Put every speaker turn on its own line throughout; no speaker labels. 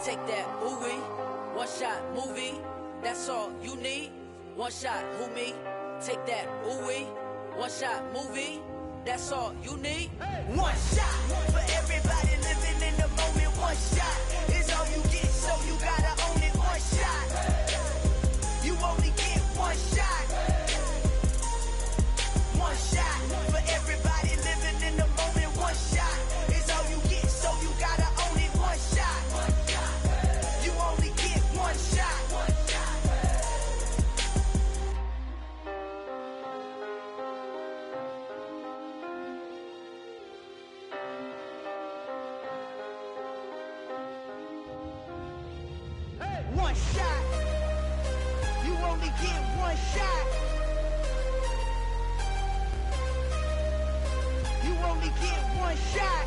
take that, ooh-wee. One shot, movie, that's all you need. One shot, who me? Take that, ooh-wee. One shot, movie, that's all you need.
One shot for everybody living in the moment. One shot is all you get, so you gotta own it. One shot, you only get one shot. One shot for everybody living in the moment. One shot is all you get, so you gotta own it. One shot, you only get one shot. One shot, you only get one shot. You only get one shot.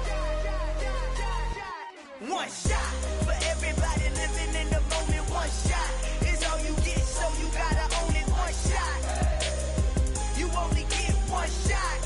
One shot for everybody living in the moment. One shot is all you get, so you gotta own it. One shot, you only get one shot.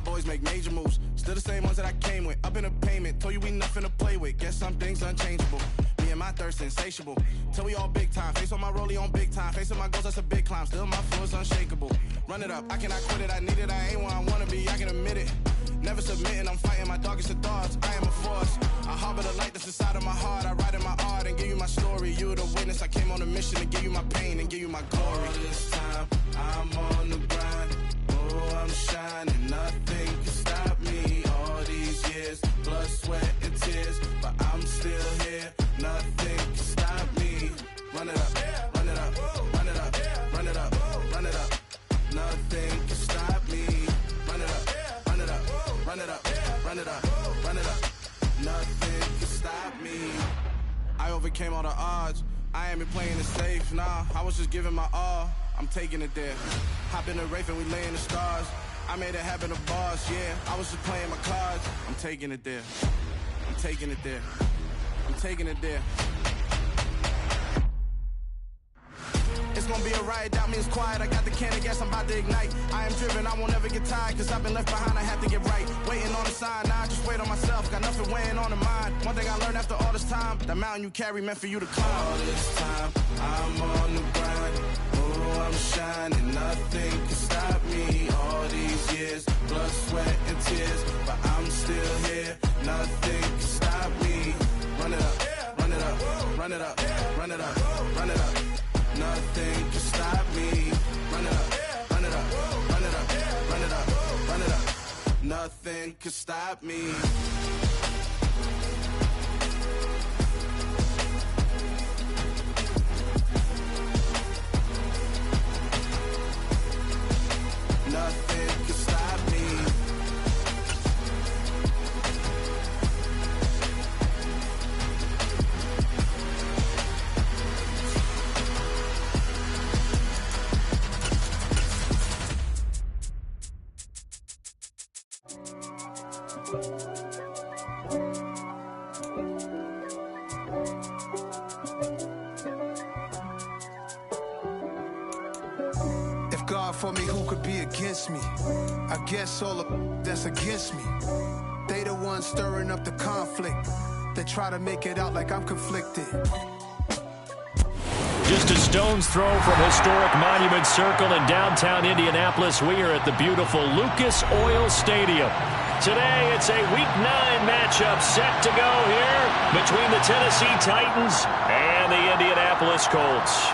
Boys make major moves, still the same ones that I came with. Up in a payment, told you we nothing to play with. Guess some things unchangeable. Me and my thirst insatiable. Till we all big time. Face on my rollie on big time. Facing my goals, that's a big climb. Still my flow is unshakable. Run it up, I cannot quit it. I need it, I ain't where I wanna be. I can admit it. Never submitting, I'm fighting my darkest of thoughts. I am a force. I harbor the light that's inside of my heart. I write in my art and give you my story. You the witness. I came on a mission to give you my pain and give you my glory. All this time, I'm on the grind. Oh, I'm shining. Nothing can stop me. All these years, blood, sweat, and tears. But I'm still here. Nothing can stop me. Run it up, run it up, run it up, run it up, run it up. Nothing can stop me. Run it up, run it up, run it up, run it up, run it up. Nothing can stop me. I overcame all the odds. I ain't been playing it safe, nah. I was just giving my all. I'm taking it there. Hop in the Wraith and we lay in the stars. I made it happen to boss, yeah. I was just playing my cards. I'm taking it there. I'm taking it there. I'm taking it there. It's gonna be a riot, doubt me it's quiet. I got the can of gas, I'm about to ignite. I am driven, I won't ever get tired, cause I've been left behind, I have to get right. Waiting on the sign, now I just wait on myself. Got nothing weighing on the mind. One thing I learned after all this time, the mountain you carry meant for you to climb. All this time, I'm on the grind. Oh, I'm shining, nothing can stop me. All these years, blood, sweat, and tears. But I'm still here, nothing can stop me. Run it up, run it up, run it up, run it up, run it up. Nothing can stop me. Run it up, run it up, run it up, run it up, run it up. Nothing can stop me. Nothing can stop me.
If God for me, who could be against me? I guess all the that's against me. They the ones stirring up the conflict. They try to make it out like I'm conflicted.
Just a stone's throw from historic Monument Circle in downtown Indianapolis, we are at the beautiful Lucas Oil Stadium. Today, it's a Week 9 matchup set to go here between the Tennessee Titans and the Indianapolis Colts.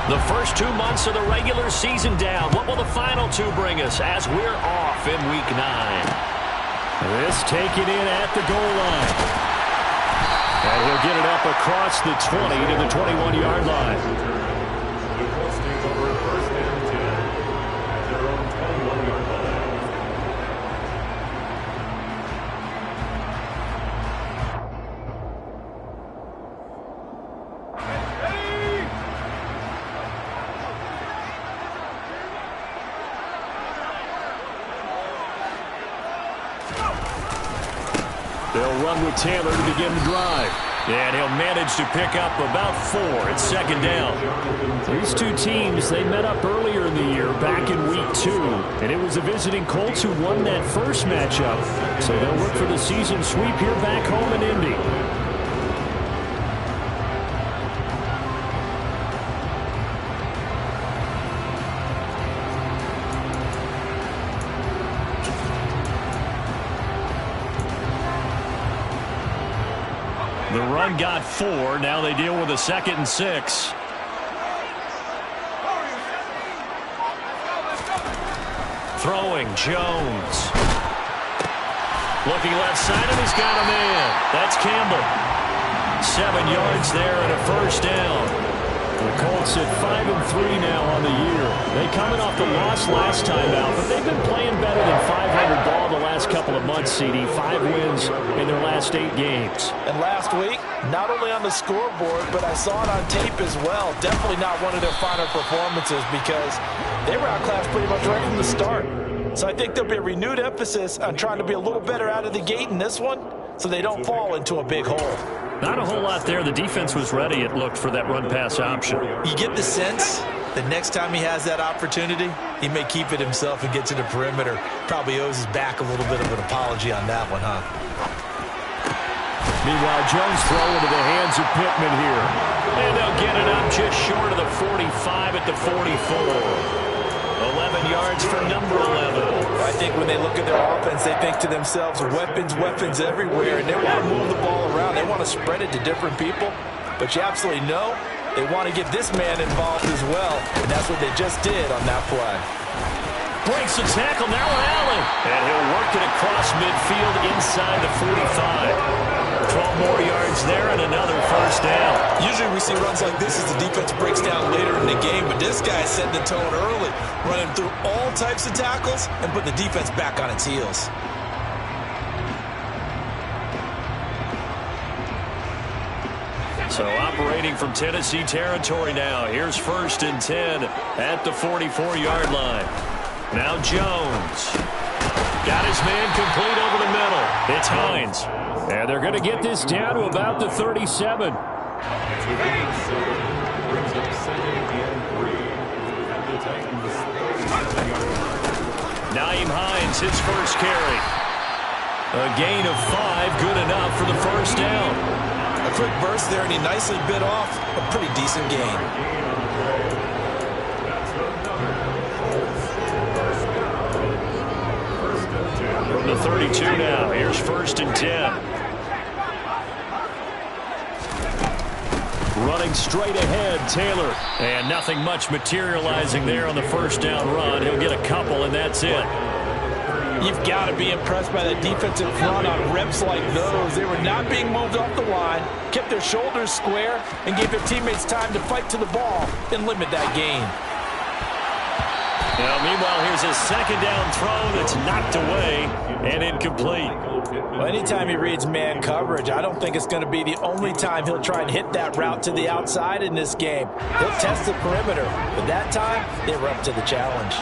The first 2 months of the regular season down. What will the final 2 bring us as we're off in Week 9? This taken in at the goal line. And he'll get it up across the 20 to the 21-yard line. They'll run with Taylor to begin the drive. And he'll manage to pick up about 4 at second down. These two teams, they met up earlier in the year, back in Week 2. And it was the visiting Colts who won that first matchup. So they'll look for the season sweep here back home in Indy. The run got 4. Now they deal with a 2nd and 6. Throwing, Jones. Looking left side, and he's got a man. That's Campbell. 7 yards there and a first down. The Colts at 5-3 now on the year. They coming off the loss last time out, but they've been playing better than 500 ball the last couple of months, CD. 5 wins in their last 8 games.
And last week, not only on the scoreboard, but I saw it on tape as well. Definitely not one of their finer performances because they were outclassed pretty much right from the start. So I think there'll be a renewed emphasis on trying to be a little better out of the gate in this one so they don't fall into a big hole.
Not a whole lot there. The defense was ready, it looked, for that run-pass option.
You get the sense that next time he has that opportunity, he may keep it himself and get to the perimeter. Probably owes his back a little bit of an apology on that one, huh?
Meanwhile, Jones throw into the hands of Pittman here. And they'll get it up just short of the 45 at the 44. 11 yards for number 11.
I think when they look at their offense, they think to themselves, weapons, weapons everywhere, and they want to move the ball around. They want to spread it to different people. But you absolutely know they want to get this man involved as well, and that's what they just did on that play.
Breaks the tackle, now Allen. And he'll work it across midfield inside the 45. 12 more yards there and another first down.
Usually we see runs like this as the defense breaks down later in the game, but this guy set the tone early, running through all types of tackles and put the defense back on its heels.
So operating from Tennessee territory now. Here's 1st and 10 at the 44-yard line. Now Jones. Got his man complete over the middle. It's Hines. And they're going to get this down to about the 37. Nyheim Hines, his first carry. A gain of 5, good enough for the first down.
A quick burst there, and he nicely bit off a pretty decent gain.
From the 32 now, here's 1st and 10. Running straight ahead, Taylor. And nothing much materializing there on the first down run. He'll get a couple, and that's it.
You've got to be impressed by that defensive front on reps like those. They were not being moved off the line, kept their shoulders square, and gave their teammates time to fight to the ball and limit that gain.
Now, meanwhile, here's a 2nd down throw that's knocked away and incomplete.
Well, anytime he reads man coverage, I don't think it's going to be the only time he'll try and hit that route to the outside in this game. He'll test the perimeter, but that time, they were up to the challenge.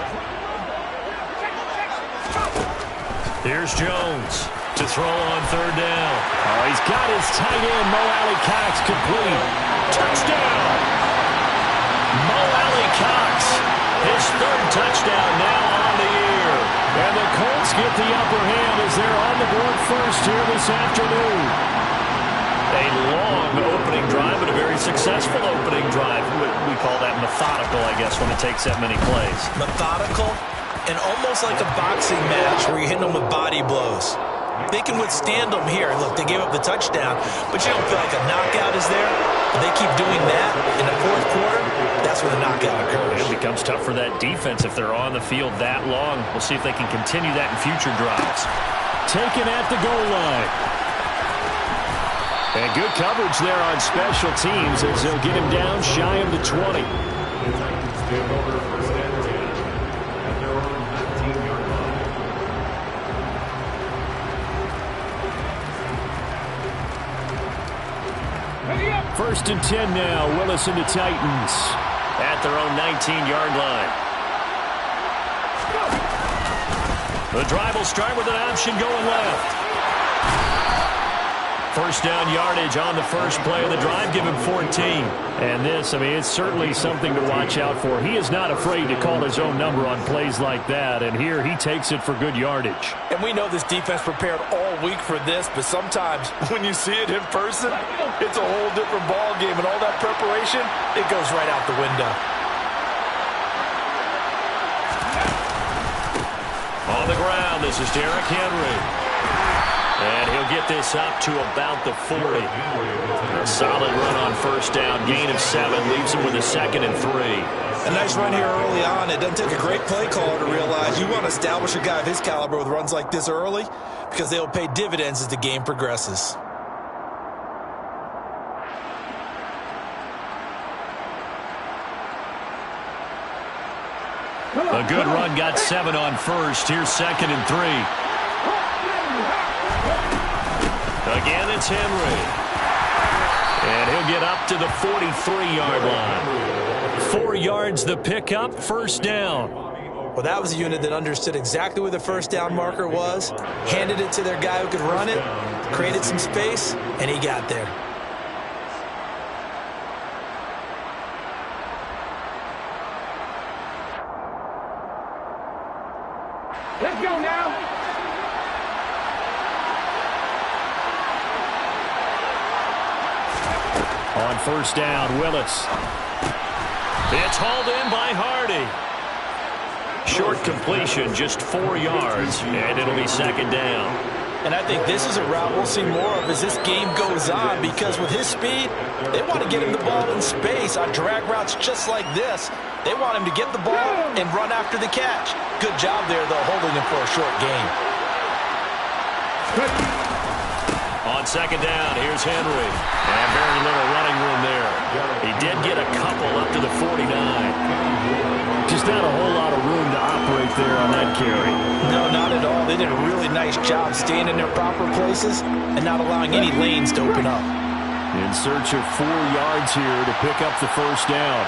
Here's Jones to throw on 3rd down. Oh, he's got his tight end, Mo Alley-Cox, complete. Touchdown! Mo Alley-Cox, his 3rd touchdown now on the year. And the Colts get the upper hand as they're on the board first here this afternoon. A long opening drive, but a very successful opening drive. We call that methodical, I guess, when it takes that many plays.
Methodical and almost like a boxing match where you're hitting them with body blows. They can withstand them here. Look, they gave up the touchdown, but you don't feel like a knockout is there. But they keep doing that in the fourth quarter. That's where the knockout occurs.
It becomes tough for that defense if they're on the field that long. We'll see if they can continue that in future drives. Taken at the goal line. And good coverage there on special teams as they'll get him down shy of the 20. First and 10 now. Willis and the Titans at their own 19-yard line. The drive will start with an option going left. First down yardage on the first play of the drive. Give him 14. And this, I mean, it's certainly something to watch out for. He is not afraid to call his own number on plays like that. And here he takes it for good yardage.
And we know this defense prepared all week for this, but sometimes when you see it in person, it's a whole different ball game. And all that preparation, it goes right out the window.
On the ground, this is Derrick Henry. And he'll get this up to about the 40. A solid run on first down. Gain of 7 leaves him with a 2nd and 3.
A nice run here early on. It doesn't take a great play caller to realize you want to establish a guy of his caliber with runs like this early because they'll pay dividends as the game progresses.
A good run, got 7 on first. Here's 2nd and 3. Again, it's Henry. And he'll get up to the 43-yard line. 4 yards the pickup, first down.
Well, that was a unit that understood exactly where the first down marker was, handed it to their guy who could run it, created some space, and he got there.
Let's go now.
On first down, Willis. It's hauled in by Hardy. Short completion, just 4 yards, and it'll be 2nd down.
And I think this is a route we'll see more of as this game goes on because with his speed, they want to get him the ball in space on drag routes just like this. They want him to get the ball and run after the catch. Good job there, though, holding him for a short gain.
On 2nd down, here's Henry. And very little running room there. He did get a couple up to the 49. Just not a whole lot of room to operate there on that carry.
No, not at all. They did a really nice job staying in their proper places and not allowing any lanes to open up.
In search of 4 yards here to pick up the first down.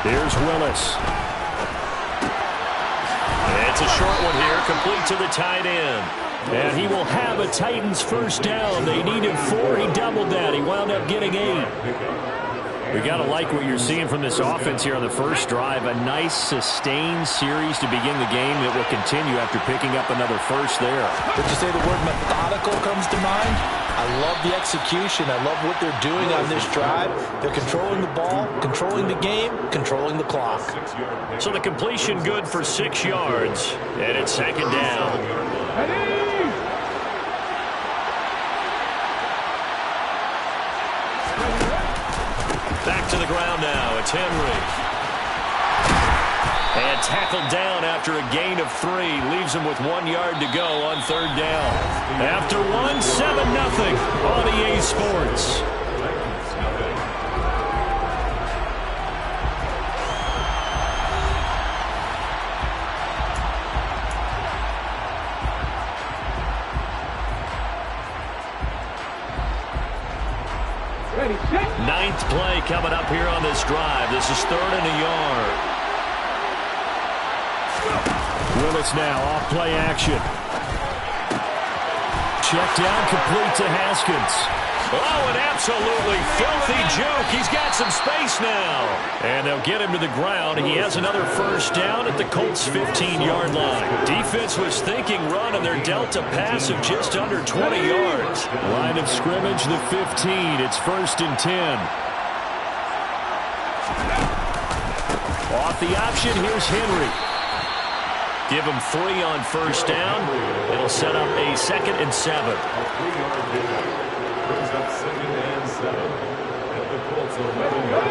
Here's Willis. It's a short one here, complete to the tight end. And he will have a Titans first down. They needed 4. He doubled that. He wound up getting 8. We got to like what you're seeing from this offense here on the first drive. A nice, sustained series to begin the game that will continue after picking up another first there.
Would you say the word methodical comes to mind? I love the execution. I love what they're doing on this drive. They're controlling the ball, controlling the game, controlling the clock.
So the completion good for 6 yards, and it's 2nd down. Back to the ground now. It's Henry. And tackled down after a gain of 3. Leaves him with 1 yard to go on 3rd down. After 1, 7-0 on EA Sports. Ninth play coming up here on this drive. This is 3rd and a yard. Willis now off play action. Check down, complete to Haskins. Oh, an absolutely filthy joke. He's got some space now. And they'll get him to the ground. He has another first down at the Colts' 15-yard line. Defense was thinking run, and they're dealt a pass of just under 20 yards. Line of scrimmage, the 15. It's 1st and 10. Off the option, here's Henry. Give him 3 on first down. It'll set up a 2nd and 7.
A 3-yard pickup brings up 2nd and 7 at the Colts 11-yard line.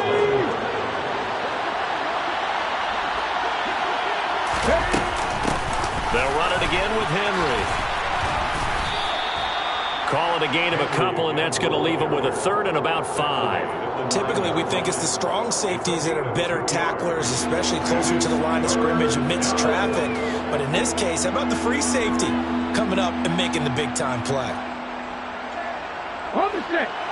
They'll run it again with Henry. Call it a gain of a couple, and that's going to leave them with a 3rd and about 5.
Typically, we think it's the strong safeties that are better tacklers, especially closer to the line of scrimmage amidst traffic. But in this case, how about the free safety coming up and making the big-time play?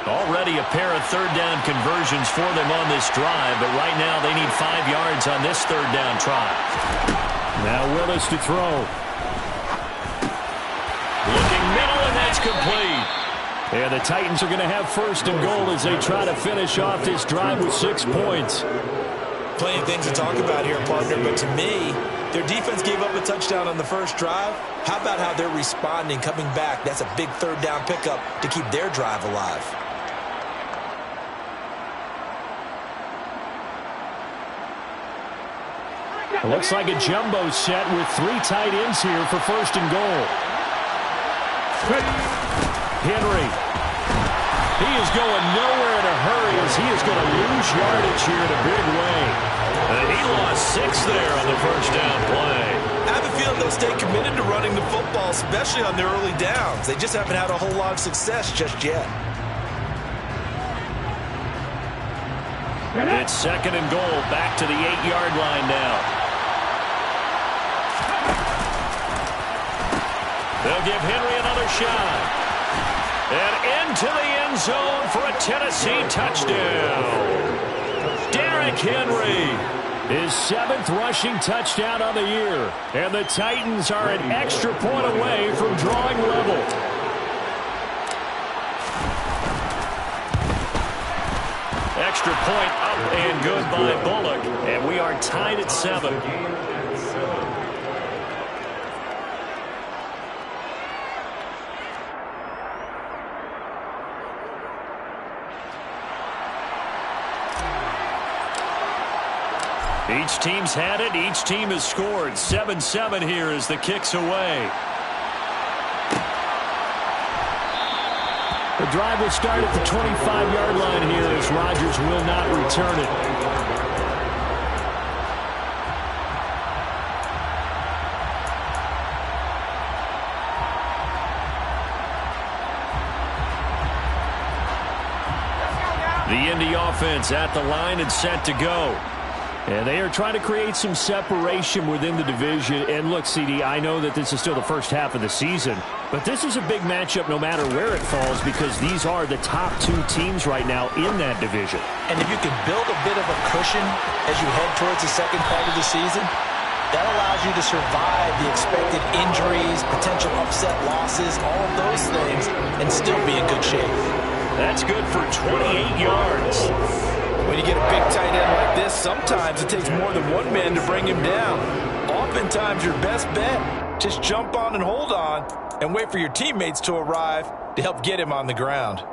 Already a pair of 3rd down conversions for them on this drive, but right now they need 5 yards on this 3rd down try.
Now Willis to throw.
Looking middle, and that's complete.
And the Titans are going to have 1st and goal as they try to finish off this drive with 6 points.
Plenty of things to talk about here, partner, but to me, their defense gave up a touchdown on the first drive. How about how they're responding, coming back? That's a big 3rd down pickup to keep their drive alive.
It looks like a jumbo set with 3 tight ends here for 1st and goal.
Henry. He is going nowhere in a hurry as he is going to lose yardage here in a big way. And he lost 6 there on the first down play.
I have a feeling they'll stay committed to running the football, especially on their early downs. They just haven't had a whole lot of success just yet.
It's 2nd and goal, back to the 8-yard line now. They'll give Henry another shot. And into the end zone for a Tennessee touchdown. Derrick Henry.
His 7th rushing touchdown on the year. And the Titans are an extra point away from drawing level.
Extra point up and good by Bullock. And we are tied at 7. Each team's had it. Each team has scored. 7-7 here as the kick's away.
The drive will start at the 25-yard line here as Rodgers will not return it.
The Indy offense at the line and set to go.
And they are trying to create some separation within the division. And look, CD, I know that this is still the first half of the season, but this is a big matchup no matter where it falls because these are the top 2 teams right now in that division.
And if you can build a bit of a cushion as you head towards the second part of the season, that allows you to survive the expected injuries, potential upset losses, all of those things, and still be in good shape.
That's good for 28 yards.
When you get a big tight end like this, sometimes it takes more than one man to bring him down. Oftentimes, your best bet, just jump on and hold on and wait for your teammates to arrive to help get him on the ground.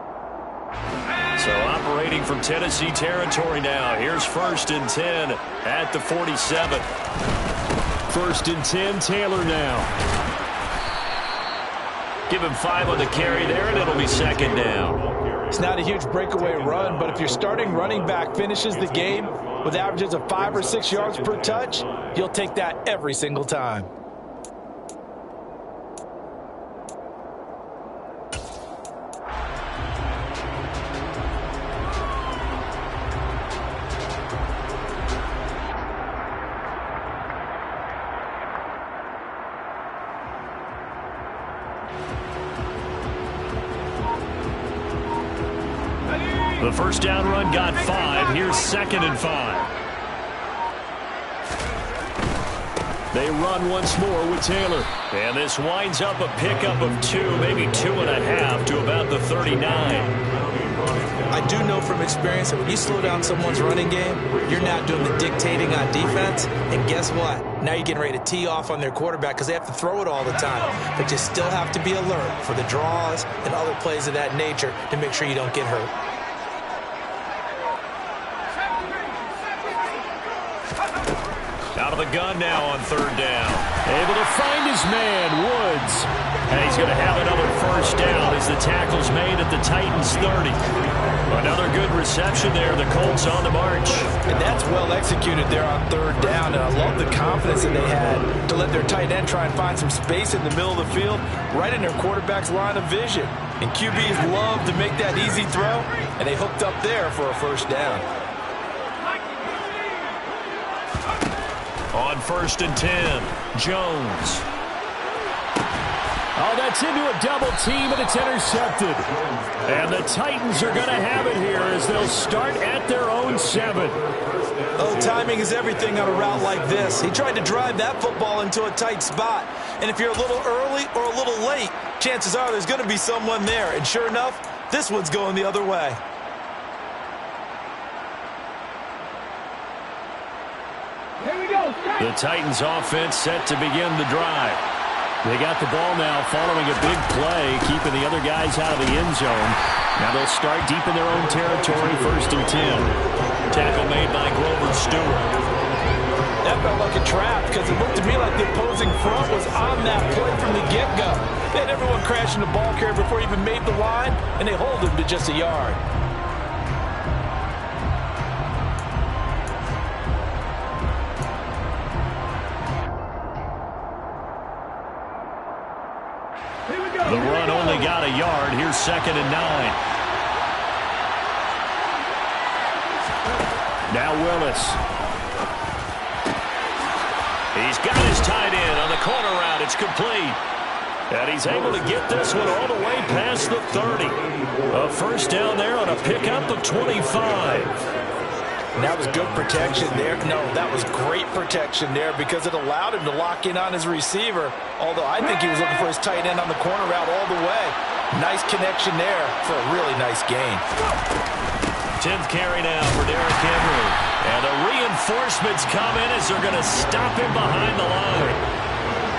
So operating from Tennessee territory now. Here's 1st and 10 at the 47.
1st and 10, Taylor now.
Give him 5 on the carry there, and it'll be 2nd down.
It's not a huge breakaway run, but if your starting running back finishes the game with averages of 5 or 6 yards per touch, you'll take that every single time.
The first down run got 5. Here's 2nd and 5.
They run once more with Taylor.
And this winds up a pickup of 2, maybe 2.5 to about the 39.
I do know from experience that when you slow down someone's running game, you're not doing the dictating on defense. And guess what? Now you're getting ready to tee off on their quarterback because they have to throw it all the time. But you still have to be alert for the draws and other plays of that nature to make sure you don't get hurt.
Out of the gun now on third down.
Able to find his man, Woods. And he's going to have another first down as the tackle's made at the Titans' 30. Another good reception there. The Colts on the march.
And that's well executed there on third down. And I love the confidence that they had to let their tight end try and find some space in the middle of the field, right in their quarterback's line of vision. And QBs love to make that easy throw, and they hooked up there for a first down.
On 1st and 10, Jones.
Oh, that's into a double team, and it's intercepted. And the Titans are going to have it here as they'll start at their own 7.
Oh, timing is everything on a route like this. He tried to drive that football into a tight spot. And if you're a little early or a little late, chances are there's going to be someone there. And sure enough, this one's going the other way.
The Titans offense set to begin the drive. They got the ball now following a big play, keeping the other guys out of the end zone. Now they'll start deep in their own territory, 1st and 10.
Tackle made by Grover Stewart.
That felt like a trap because it looked to me like the opposing front was on that play from the get-go. They had everyone crashing the ball carrier before he even made the line, and they hold him to just a yard.
The run only got a yard. Here's 2nd and 9. Now Willis. He's got his tight end on the corner route. It's complete. And he's able to get this one all the way past the 30. A first down there on a pickup of 25.
And that was good protection there. No, that was great protection there because it allowed him to lock in on his receiver. Although I think he was looking for his tight end on the corner route all the way. Nice connection there for a really nice gain.
10th carry now for Derrick Henry. And the reinforcements come in as they're going to stop him behind the line.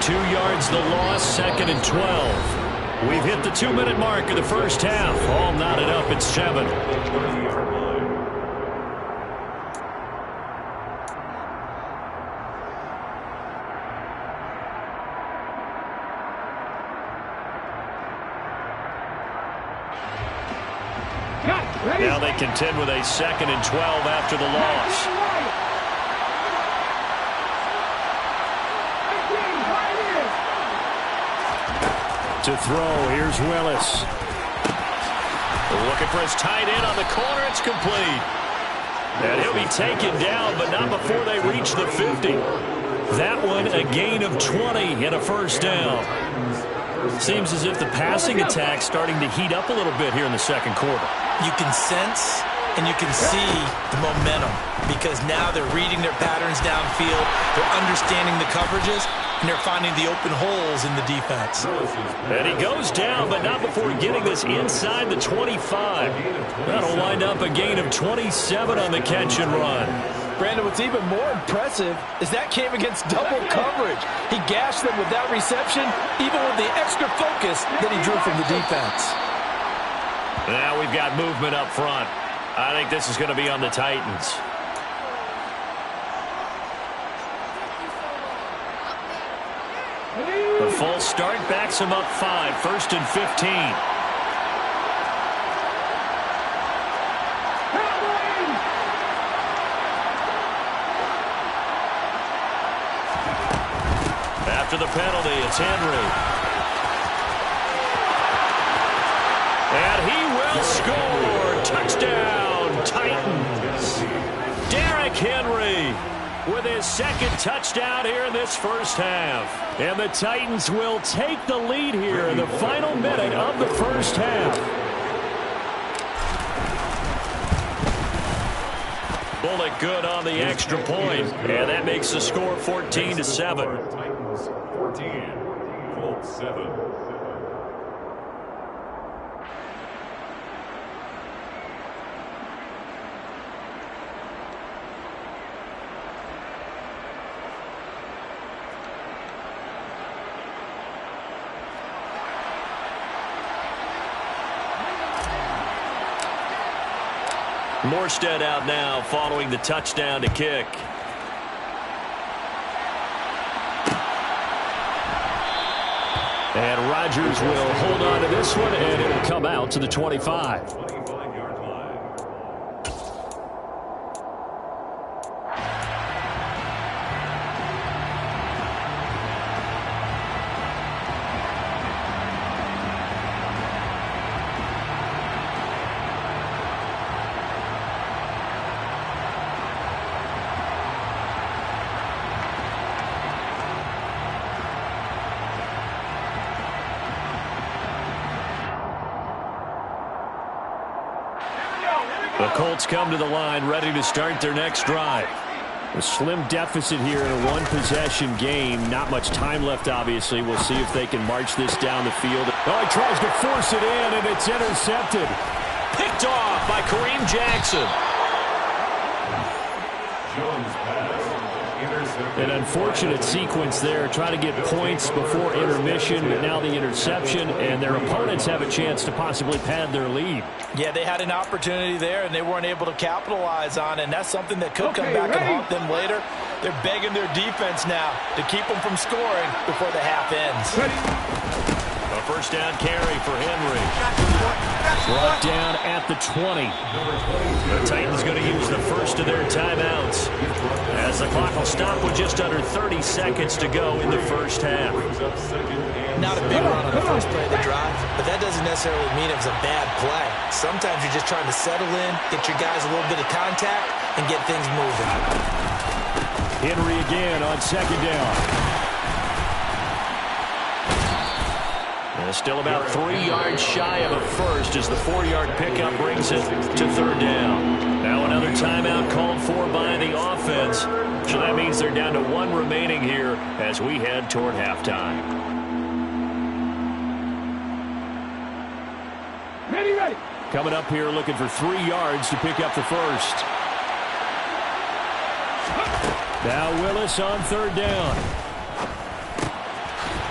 2 yards the loss, 2nd and 12. We've hit the 2-minute mark of the first half. All knotted up at 7. Now they contend with a 2nd and 12 after the loss.
To throw, here's Willis.
Looking for his tight end on the corner. It's complete. And he'll be taken down, but not before they reach the 50. That one a gain of 20 and a first down. Seems as if the passing attack's starting to heat up a little bit here in the second quarter.
You can sense and you can see the momentum because now they're reading their patterns downfield, they're understanding the coverages, and they're finding the open holes in the defense.
And he goes down, but not before getting this inside the 25. That'll wind up a gain of 27 on the catch and run.
Brandon, what's even more impressive is that came against double coverage. He gashed them with that reception, even with the extra focus that he drew from the defense.
Now we've got movement up front. I think this is going to be on the Titans. The false start backs him up 5, 1st and 15. After the penalty, it's Henry. And he will score. Touchdown, Titans. Derrick Henry with his 2nd touchdown here in this first half.
And the Titans will take the lead here in the final minute of the first half.
Bullock good on the extra point. And that makes the score 14-7.
Titans 14, Colts 7.
Morstead out now following the touchdown to kick.
And Rodgers will hold on to this one, and it will come out to the 25.
25-yard line.
The Colts come to the line ready to start their next drive. A slim deficit here in a one-possession game. Not much time left, obviously. We'll see if they can march this down the field. Oh, he tries to force it in, and it's intercepted. Picked off by Kareem Jackson.
Jones pass. Intercepted.
An unfortunate sequence there. Trying to get points before intermission, but now the interception, and their opponents have a chance to possibly pad their lead.
Yeah, they had an opportunity there, and they weren't able to capitalize on it, and that's something that could come back and haunt them later. They're begging their defense now to keep them from scoring before the half ends.
A first down carry for Henry. Brought down at the 20. The Titans going to use the first of their timeouts, as the clock will stop with just under 30 seconds to go in the first half.
Not a big run on the first play of the drive, but that doesn't necessarily mean it was a bad play. Sometimes you're just trying to settle in, get your guys a little bit of contact, and get things moving.
Henry again on second down. And still about 3 yards shy of a first as the 4-yard pickup brings it to third down. Now another timeout called for by the offense. So that means they're down to one remaining here as we head toward halftime.
Ready.
Coming up here looking for 3 yards to pick up the first. Now Willis on third down.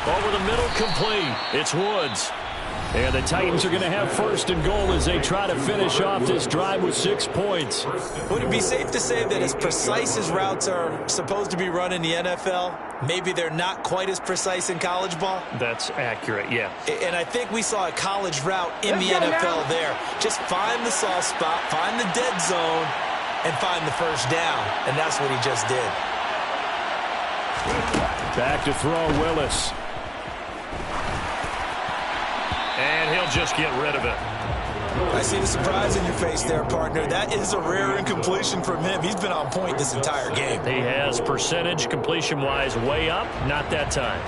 Over the middle, complete. It's Woods. And the Titans are going to have first and goal as they try to finish off this drive with 6 points.
Would it be safe to say that as precise as routes are supposed to be run in the NFL, maybe they're not quite as precise in college ball?
That's accurate, yeah.
And I think we saw a college route in the NFL there. Just find the soft spot, find the dead zone, and find the first down. And that's what he just did.
Back to throw, Willis. And he'll just get rid of it.
I see the surprise in your face there, partner. That is a rare incompletion from him. He's been on point this entire game.
He has percentage completion-wise way up. Not that time.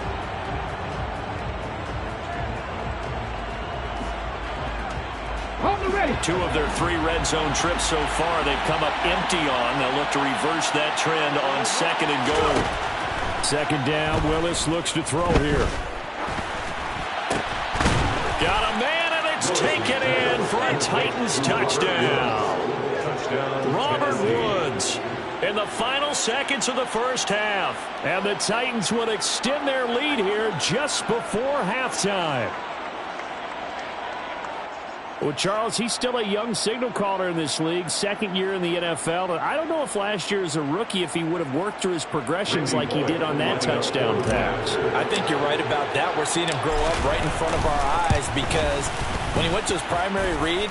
Ready.
2 of their 3 red zone trips so far they've come up empty on. They'll look to reverse that trend on second and goal. Second down, Willis looks to throw here. Got a man, and it's taken in for a Titans touchdown. Robert Woods in the final seconds of the first half. And the Titans will extend their lead here just before halftime. Well, Charles, he's still a young signal caller in this league, second year in the NFL. I don't know if last year as a rookie, if he would have worked through his progressions like he did on that touchdown pass.
I think you're right about that. We're seeing him grow up right in front of our eyes because when he went to his primary read,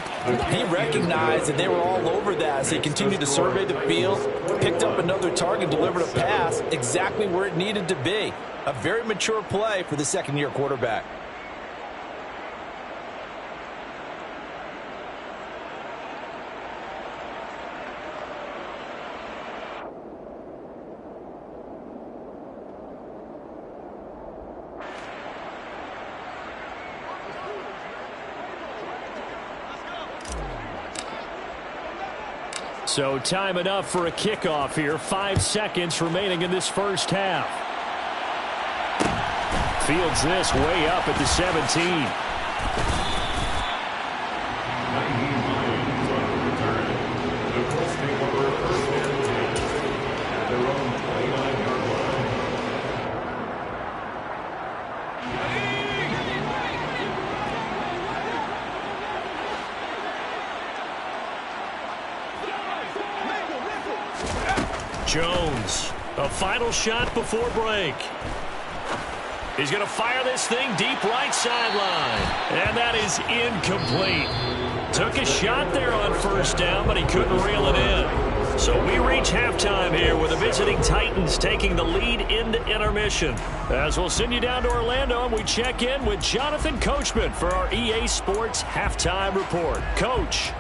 he recognized that they were all over that as he continued to survey the field, picked up another target, delivered a pass exactly where it needed to be. A very mature play for the second-year quarterback.
So time enough for a kickoff here. 5 seconds remaining in this first half. Fields this way up at the 17. Jones, a final shot before break.
He's going to fire this thing deep right sideline. And that is incomplete. Took a shot there on first down, but he couldn't reel it in. So we reach halftime here with the visiting Titans taking the lead into intermission. As we'll send you down to Orlando, and we check in with Jonathan Coachman for our EA Sports Halftime Report. Coach.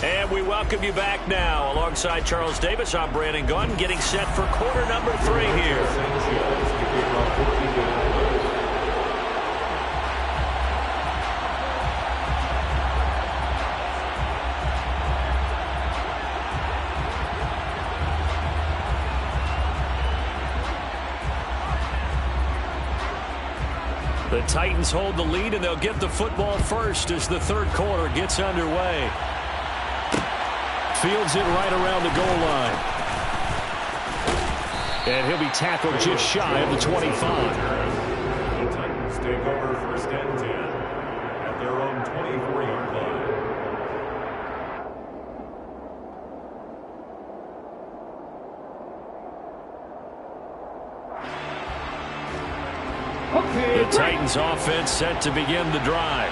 And we welcome you back now. Alongside Charles Davis, I'm Brandon Gunn, getting set for quarter number 3 here. The Titans hold the lead, and they'll get the football first as the third quarter gets underway. Fields it right around the goal line. And he'll be tackled just shy of the 25.
The Titans take over first and 10 at their own 24-yard line.
The Titans offense set to begin the drive.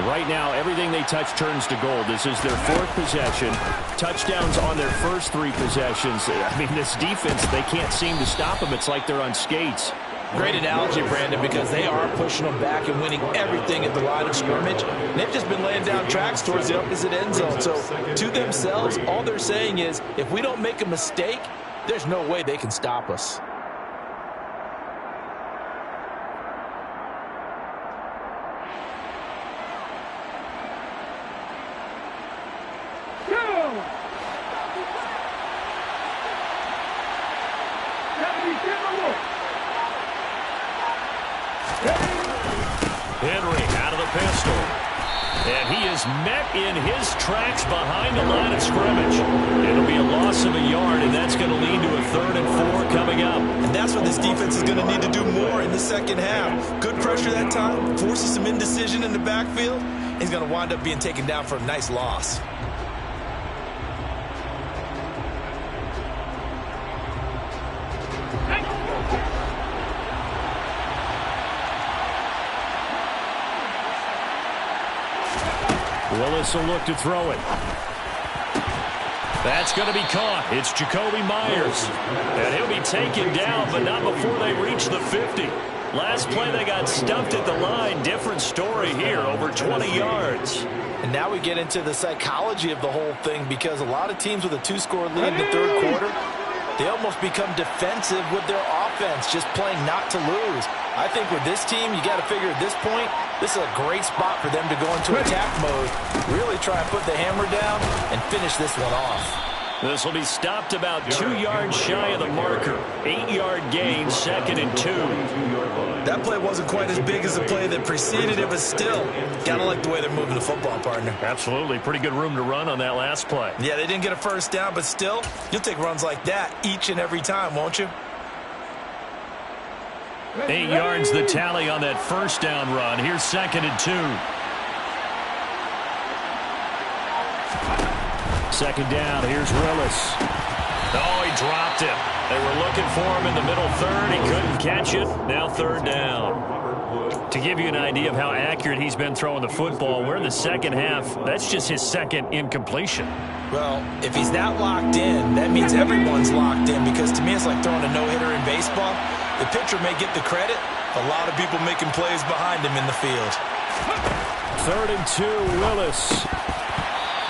Right now, everything they touch turns to gold. This is their 4th possession. Touchdowns on their first 3 possessions. I mean, this defense, they can't seem to stop them. It's like they're on skates.
Great analogy, Brandon, because they are pushing them back and winning everything at the line of scrimmage. They've just been laying down tracks towards the opposite end zone. So to themselves, all they're saying is, if we don't make a mistake, there's no way they can stop us.
Henry out of the pistol. And he is met in his tracks behind the line of scrimmage. It'll be a loss of a yard, and that's going to lead to a 3rd and 4 coming up.
And that's what this defense is going to need to do more in the second half. Good pressure that time, forces some indecision in the backfield. He's going to wind up being taken down for a nice loss.
Willis will look to throw it. That's going to be caught. It's Jakobi Meyers. And he'll be taken down, but not before they reach the 50. Last play, they got stumped at the line. Different story here, over 20 yards.
And now we get into the psychology of the whole thing, because a lot of teams with a 2-score lead in the third quarter, they almost become defensive with their offense, just playing not to lose. I think with this team, you got to figure at this point, this is a great spot for them to go into attack mode, really try and put the hammer down and finish this one off.
This will be stopped about 2 yards shy of the marker. 8-yard gain, 2nd and 2.
That play wasn't quite as big as the play that preceded it, but still, gotta like the way they're moving the football, partner.
Absolutely. Pretty good room to run on that last play.
Yeah, they didn't get a first down, but still, you'll take runs like that each and every time, won't you?
8 yards the tally on that first down run. Here's 2nd and 2. 2nd down, here's Willis. Oh, he dropped it. They were looking for him in the middle third. He couldn't catch it. Now 3rd down. To give you an idea of how accurate he's been throwing the football, we're in the second half. That's just his 2nd incompletion.
Well, if he's that locked in, that means everyone's locked in, because to me it's like throwing a no-hitter in baseball. The pitcher may get the credit, a lot of people making plays behind him in the field.
3rd and 2, Willis.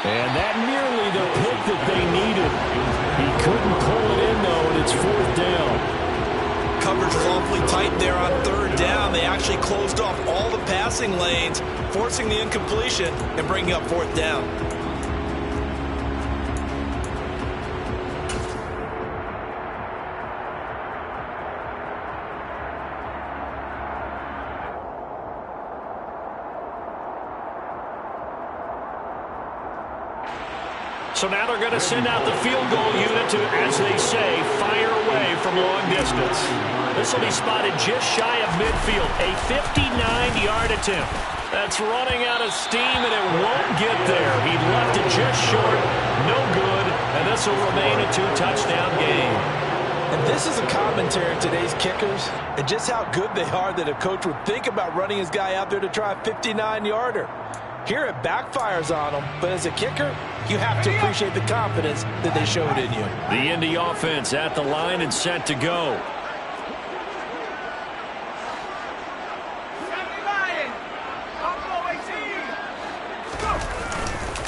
And that nearly the pick that they needed. He couldn't pull it in, though, and it's 4th down.
Coverage was awfully tight there on 3rd down. They actually closed off all the passing lanes, forcing the incompletion and bringing up 4th down.
So now they're going to send out the field goal unit to, as they say, fire away from long distance. This will be spotted just shy of midfield, a 59-yard attempt.
That's running out of steam, and it won't get there. He left it just short. No good, and this will remain a two-touchdown game.
And this is a commentary of today's kickers and just how good they are that a coach would think about running his guy out there to try a 59-yarder. Here it backfires on him, but as a kicker, you have to appreciate the confidence that they showed in you.
The Indy offense at the line and set to go.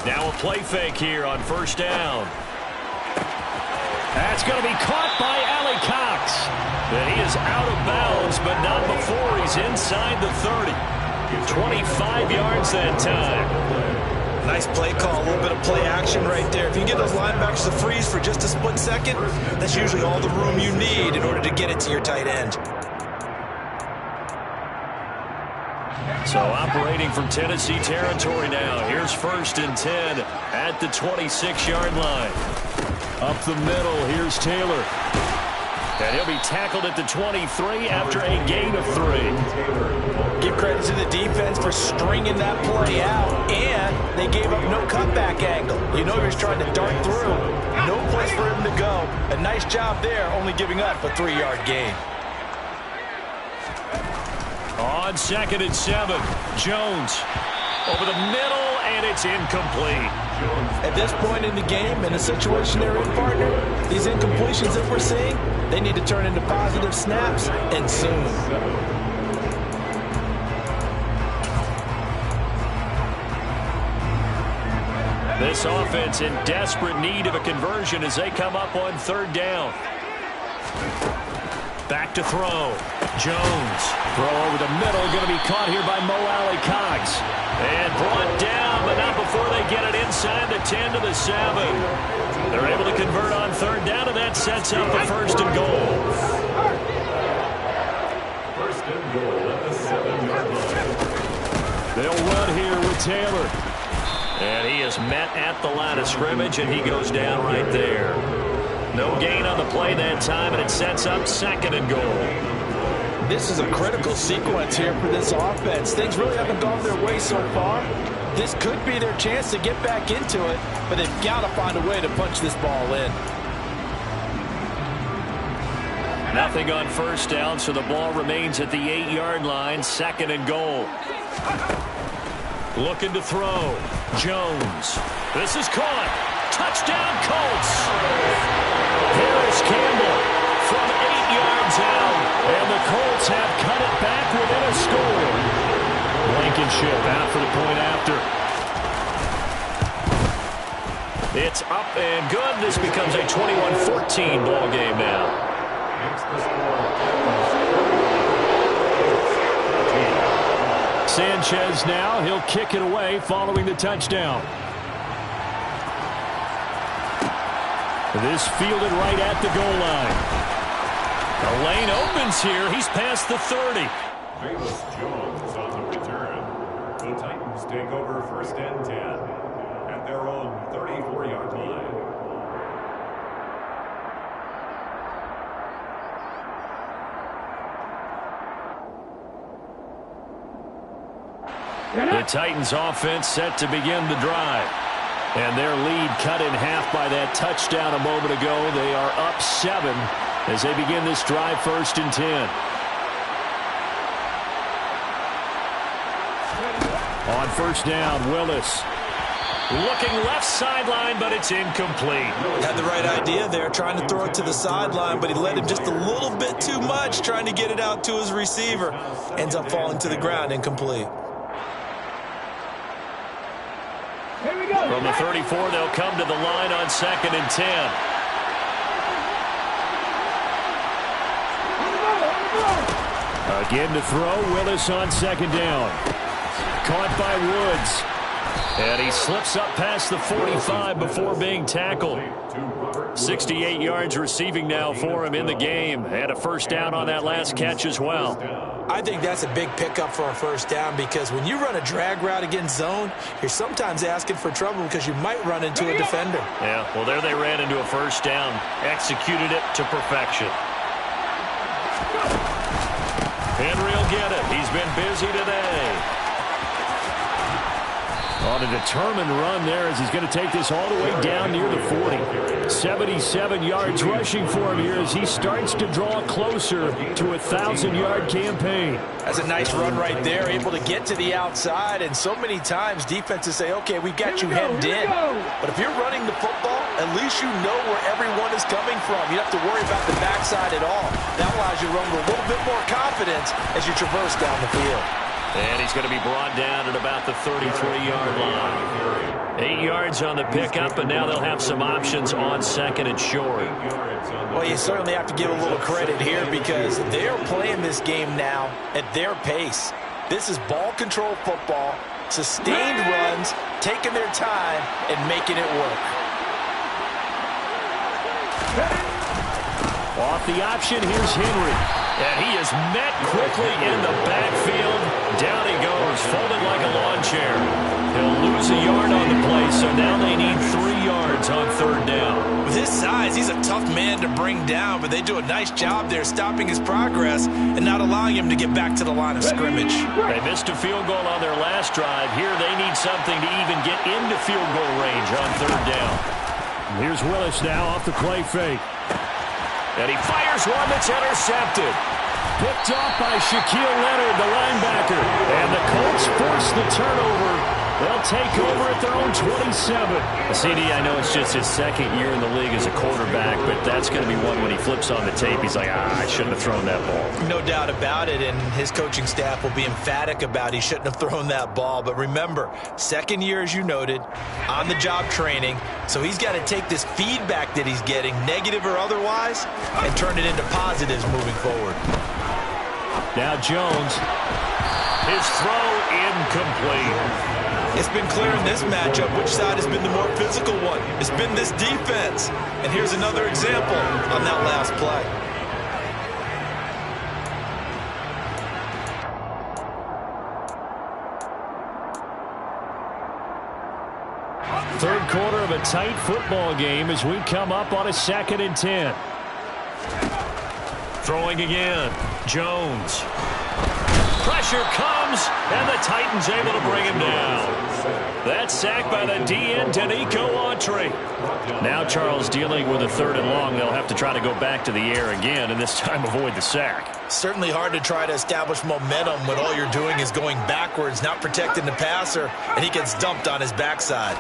Now a play fake here on first down. That's going to be caught by Ali Cox. And he is out of bounds, but not before he's inside the 30. 25 yards that time.
Nice play call, a little bit of play action right there. If you can get those linebackers to freeze for just a split second, that's usually all the room you need in order to get it to your tight end.
So operating from Tennessee territory now. Here's 1st and 10 at the 26-yard line. Up the middle, here's Taylor. And he'll be tackled at the 23 after a gain of 3.
Give credit to the defense for stringing that play out, and they gave up no cutback angle. You know he was trying to dart through. No place for him to go. A nice job there, only giving up a 3-yard gain.
On 2nd and 7, Jones over the middle, and it's incomplete.
At this point in the game, in the situation they're in, partner, these incompletions that we're seeing, they need to turn into positive snaps, and soon.
This offense in desperate need of a conversion as they come up on 3rd down. Back to throw. Jones. Throw over the middle. Going to be caught here by Mo Alie-Cox. And brought down, but not before they get it inside the 10 to the 7. They're able to convert on 3rd down, and that sets up a 1st and goal.
1st and goal at the 7-yard line.
They'll run here with Taylor. And he is met at the line of scrimmage, and he goes down right there. No gain on the play that time, and it sets up 2nd and goal.
This is a critical sequence here for this offense. Things really haven't gone their way so far. This could be their chance to get back into it, but they've got to find a way to punch this ball in.
Nothing on 1st down, so the ball remains at the 8-yard line, 2nd and goal. Looking to throw. Jones. This is caught. Touchdown, Colts. Paris Campbell from 8 yards out, and the Colts have cut it back within a score. Blankenship out for the point after. It's up and good. This becomes a 21-14 ball game now. Sanchez now, he'll kick it away following the touchdown. This fielded right at the goal line. The lane opens here. He's past the 30.
James Jones on the return. The Titans take over 1st and 10 at their own 34-yard line.
The Titans offense set to begin the drive. And their lead cut in half by that touchdown a moment ago. They are up 7 as they begin this drive 1st and 10. On 1st down, Willis. Looking left sideline, but it's incomplete.
Had the right idea there, trying to throw it to the sideline, but he led him just a little bit too much, trying to get it out to his receiver. Ends up falling to the ground, incomplete.
From the 34, they'll come to the line on 2nd and 10. Again to throw. Willis on 2nd down. Caught by Woods. And he slips up past the 45 before being tackled. 68 yards receiving now for him in the game. And a 1st down on that last catch as well.
I think that's a big pickup for a 1st down because when you run a drag route against zone, you're sometimes asking for trouble because you might run into a defender.
Yeah, well, there they ran into a 1st down. Executed it to perfection. Henry will get it. He's been busy today. On a determined run there as he's going to take this all the way down near the 40. 77 yards rushing for him here as he starts to draw closer to a 1,000-yard campaign.
That's a nice run right there, able to get to the outside. And so many times defenses say, okay, we've got you hemmed in. But if you're running the football, at least you know where everyone is coming from. You don't have to worry about the backside at all. That allows you to run with a little bit more confidence as you traverse down the field.
And he's going to be brought down at about the 33-yard line. 8 yards on the pickup, and now they'll have some options on second and short.
Well, you certainly have to give a little credit here because they are playing this game now at their pace. This is ball control football, sustained runs, taking their time, and making it work.
Off the option, here's Henry. And he is met quickly in the backfield. Down he goes, folded like a lawn chair. He'll lose a yard on the play, so now they need 3 yards on third down.
With his size, he's a tough man to bring down, but they do a nice job there stopping his progress and not allowing him to get back to the line of scrimmage.
They missed a field goal on their last drive. Here they need something to even get into field goal range on third down. Here's Willis now off the play fake. And he fires one that's intercepted. Picked off by Shaquille Leonard, the linebacker. And the Colts force the turnover. They'll take over at their own 27. CD, I know it's just his second year in the league as a quarterback, but that's going to be one when he flips on the tape. He's like, I shouldn't have thrown that ball.
No doubt about it, and his coaching staff will be emphatic about he shouldn't have thrown that ball. But remember, second year, as you noted, on-the-job training, so he's got to take this feedback that he's getting, negative or otherwise, and turn it into positives moving forward.
Now Jones, his throw incomplete.
It's been clear in this matchup which side has been the more physical one. It's been this defense. And here's another example on that last play.
Third quarter of a tight football game as we come up on a 2nd and 10. Throwing again. Jones. Pressure comes, and the Titans able to bring him down. That's sacked by the DN, Danico Autry. Now Charles dealing with a 3rd and long. They'll have to try to go back to the air again, and this time avoid the sack.
Certainly hard to try to establish momentum when all you're doing is going backwards, not protecting the passer, and he gets dumped on his backside.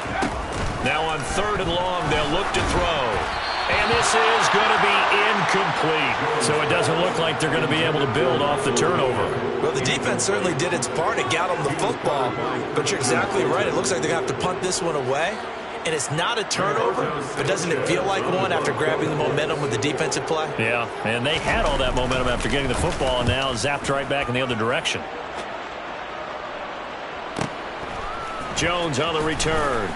Now on 3rd and long, they'll look to throw. And this is going to be incomplete. So it doesn't look like they're going to be able to build off the turnover.
Well, the defense certainly did its part. It got them the football. But you're exactly right. It looks like they're going to have to punt this one away. And it's not a turnover, but doesn't it feel like one after grabbing the momentum with the defensive play?
Yeah, and they had all that momentum after getting the football and now zapped right back in the other direction. Jones on the return.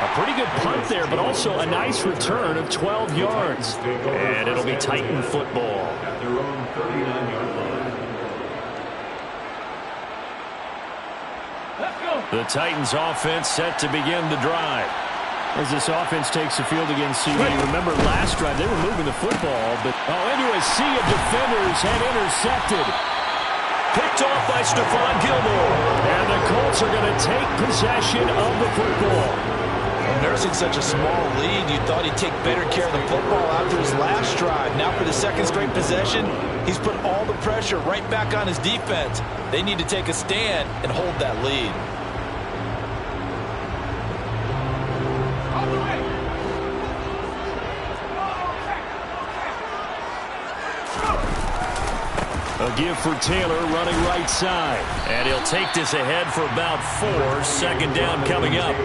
A pretty good punt there, but also a nice return of 12 yards. And it'll be Titan football.
At their own 39-yard line.
The Titans offense set to begin the drive. As this offense takes the field against CD. Remember last drive, they were moving the football, but into a sea of defenders and intercepted. Picked off by Stephon Gilmore. And the Colts are going to take possession of the football.
Nursing such a small lead, you thought he'd take better care of the football after his last drive. Now for the 2nd straight possession, he's put all the pressure right back on his defense. They need to take a stand and hold that lead.
A give for Taylor running right side. And he'll take this ahead for about 4. 2nd down coming up.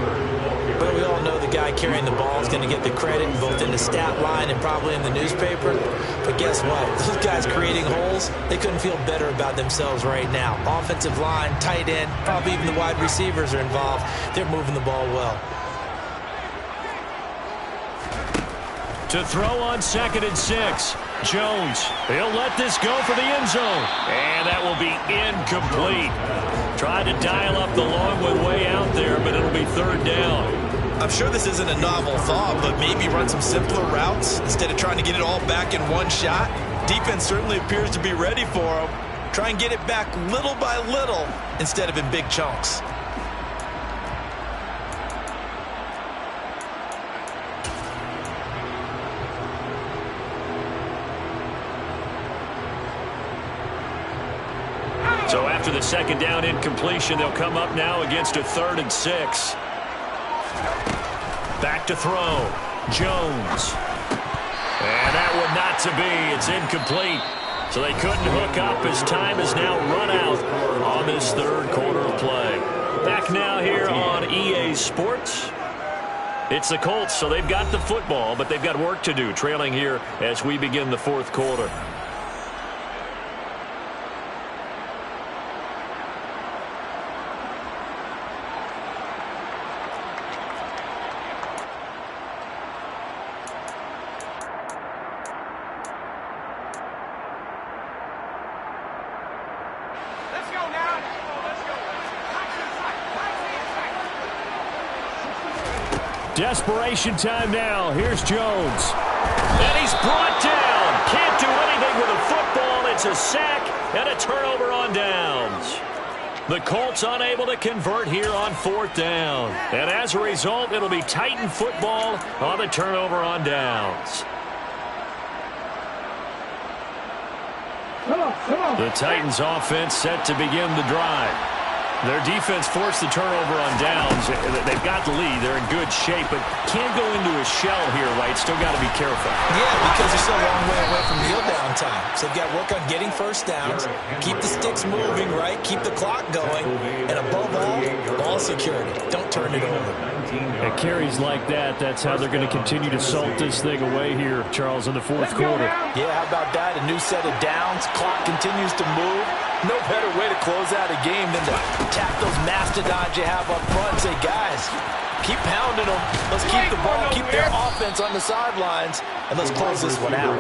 But we all know the guy carrying the ball is going to get the credit both in the stat line and probably in the newspaper. But guess what? Those guys creating holes, they couldn't feel better about themselves right now. Offensive line, tight end, probably even the wide receivers are involved. They're moving the ball well.
To throw on 2nd and 6. Jones, he'll let this go for the end zone. And that will be incomplete. Tried to dial up the long one way out there, but it'll be 3rd down.
I'm sure this isn't a novel thought, but maybe run some simpler routes instead of trying to get it all back in one shot. Defense certainly appears to be ready for him. Try and get it back little by little instead of in big chunks.
So after the second down incompletion, they'll come up now against a 3rd and 6. Back to throw. Jones. And that one not to be. It's incomplete. So they couldn't hook up as time is now run out on this third quarter of play. Back now here on EA Sports. It's the Colts, so they've got the football, but they've got work to do, trailing here as we begin the fourth quarter. Desperation time now. Here's Jones. And he's brought down. Can't do anything with a football. It's a sack and a turnover on downs. The Colts unable to convert here on 4th down. And as a result, it'll be Titan football on the turnover on downs. The Titans offense set to begin the drive. Their defense forced the turnover on downs. They've got the lead. They're in good shape, but can't go into a shell here, right? Still got to be careful. Yeah,
because they're still a long way away from kneel down time. So they've got to work on getting first downs, keep the sticks moving, right? Keep the clock going. And above all, ball security. Don't turn it over.
At carries like that, that's how they're going to continue to salt this thing away here, Charles, in the fourth quarter.
Yeah, how about that? A new set of downs. Clock continues to move. No better way to close out a game than to tap those mastodons you have up front and say, guys, keep pounding them. Let's keep the ball, keep their offense on the sidelines, and let's close this one out.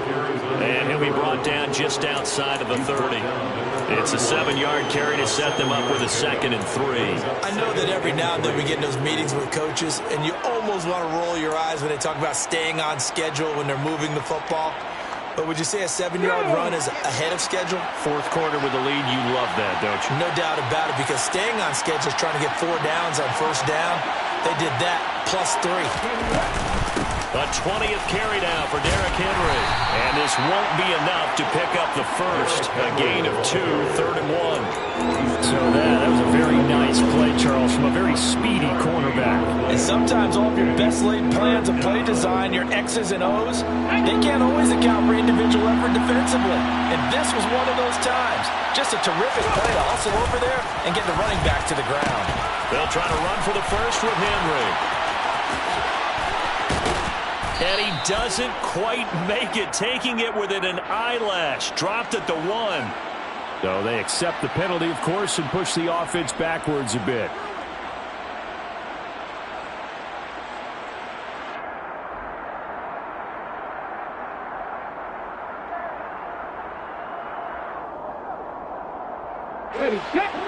And he'll be brought down just outside of the 30. It's a 7-yard carry to set them up with a 2nd and 3.
I know that every now and then we get in those meetings with coaches, and you almost want to roll your eyes when they talk about staying on schedule when they're moving the football. But would you say a 7-yard run is ahead of schedule?
Fourth quarter with the lead, you love that, don't you?
No doubt about it, because staying on schedule is trying to get 4 downs on first down. They did that, plus 3.
A 20th carry now for Derrick Henry. And this won't be enough to pick up the first. A gain of 2, 3rd and 1. So that was a very nice play, Charles, from a very speedy cornerback.
And sometimes all of your best laid plans of play design, your X's and O's, they can't always account for individual effort defensively. And this was one of those times. Just a terrific play to hustle over there and get the running back to the ground.
They'll try to run for the first with Henry. And he doesn't quite make it, taking it within an eyelash. Dropped at the 1. So they accept the penalty, of course, and push the offense backwards a bit.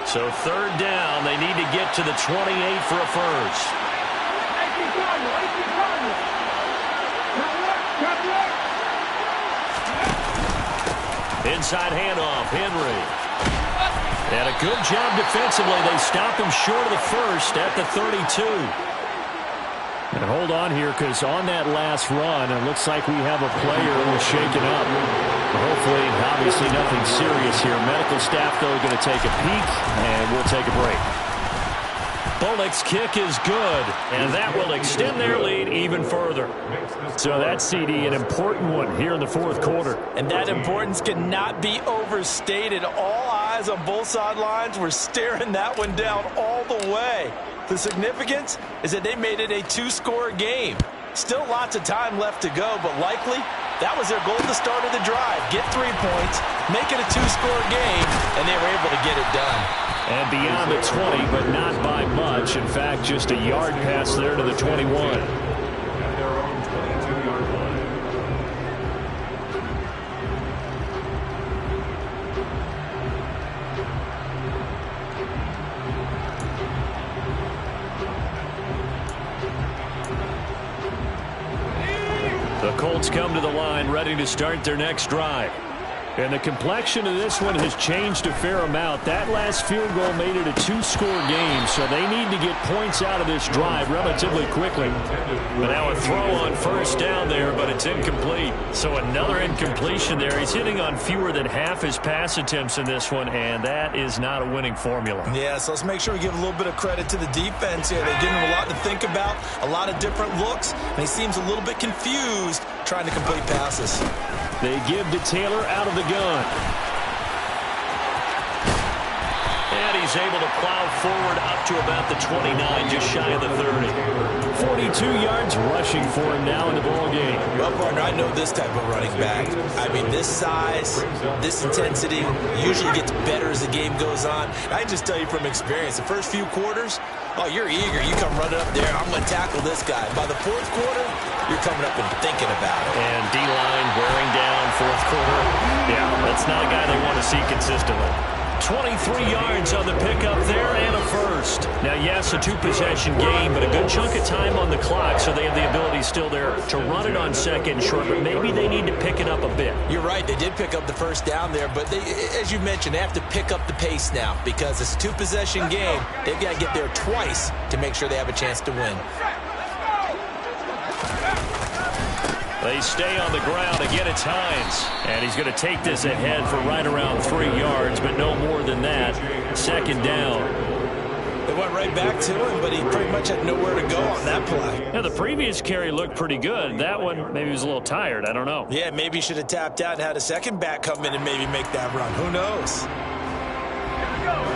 So 3rd down, they need to get to the 28 for a first. Inside handoff, Henry. And a good job defensively. They stop him short of the first at the 32. And hold on here, because on that last run, it looks like we have a player who was shaken up. Hopefully, obviously nothing serious here. Medical staff, though, going to take a peek, and we'll take a break. Bullock's kick is good, and that will extend their lead even further. So that's, CD, an important one here in the fourth quarter.
And that importance cannot be overstated. All eyes on both sidelines were staring that one down all the way. The significance is that they made it a 2-score game. Still lots of time left to go, but likely that was their goal at the start of the drive. Get 3 points, make it a 2-score game, and they were able to get it done.
And beyond the 20, but not by much. In fact, just a yard pass there to the 21.
At their own 22-yard line.
The Colts come to the line ready to start their next drive. And the complexion of this one has changed a fair amount. That last field goal made it a 2-score game, so they need to get points out of this drive relatively quickly. But now a throw on first down there, but it's incomplete. So another incompletion there. He's hitting on fewer than half his pass attempts in this one, and that is not a winning formula.
Yeah, so let's make sure we give a little bit of credit to the defense here. They're giving him a lot to think about, a lot of different looks, and he seems a little bit confused trying to complete passes.
They give to Taylor out of the gun. And he's able to plow forward up to about the 29, just shy of the 30. 42 yards rushing for him now in the ballgame.
Well, partner, I know this type of running back. I mean, this size, this intensity usually gets better as the game goes on. I can just tell you from experience, the first few quarters, oh, you're eager. You come running up there. I'm going to tackle this guy. By the fourth quarter, you're coming up and thinking about it.
And D-line wearing down fourth quarter. Yeah, that's not a guy they want to see consistently. 23 yards on the pickup there and a first. Now, yes, a 2-possession game, but a good chunk of time on the clock, so they have the ability still there to run it on second and short, but maybe they need to pick it up a bit.
You're right. They did pick up the first down there, but they, as you mentioned, they have to pick up the pace now because it's a 2-possession game. They've got to get there twice to make sure they have a chance to win.
They stay on the ground. Again, it's Hines. And he's going to take this ahead for right around 3 yards, but no more than that. Second down.
They went right back to him, but he pretty much had nowhere to go on that play.
Yeah, the previous carry looked pretty good. That one, maybe he was a little tired. I don't know.
Yeah, maybe he should have tapped out and had a second back come in and maybe make that run. Who knows?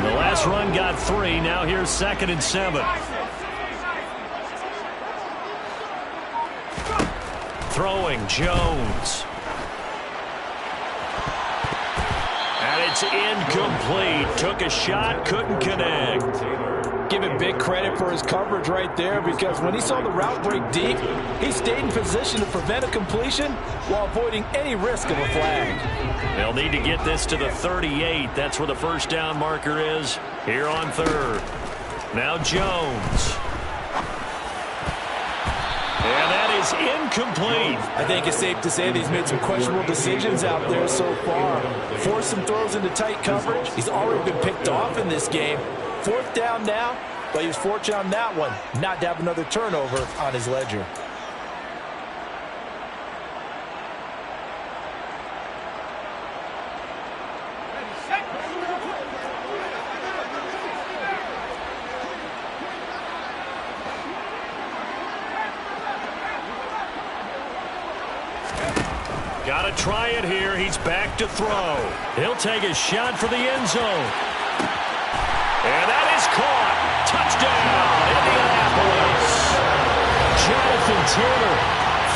The last run got 3. Now here's 2nd and 7. Throwing Jones. And it's incomplete. Took a shot, couldn't connect.
Give him big credit for his coverage right there because when he saw the route break deep, he stayed in position to prevent a completion while avoiding any risk of a flag.
They'll need to get this to the 38. That's where the first down marker is here on 3rd. Now Jones. And that is incomplete.
I think it's safe to say that he's made some questionable decisions out there so far. Forced some throws into tight coverage. He's already been picked off in this game. 4th down now, but he was fortunate on that one not to have another turnover on his ledger.
Got to try it here. He's back to throw. He'll take a shot for the end zone. And that is caught. Touchdown, Indianapolis. Jonathan Taylor,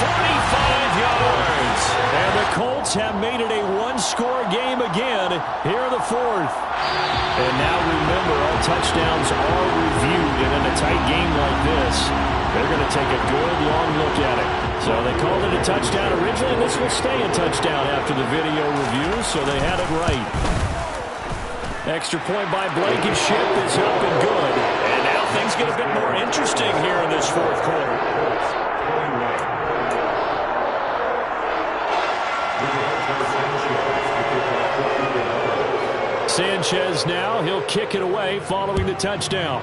45 yards. And the Colts have made it a 1-score game again here in the 4th. And now remember, all touchdowns are reviewed. And in a tight game like this, they're going to take a good long look at it. So they called it a touchdown originally. This will stay a touchdown after the video review, so they had it right. Extra point by Blankenship is up and good. And now things get a bit more interesting here in this 4th quarter. Sanchez now, he'll kick it away following the touchdown.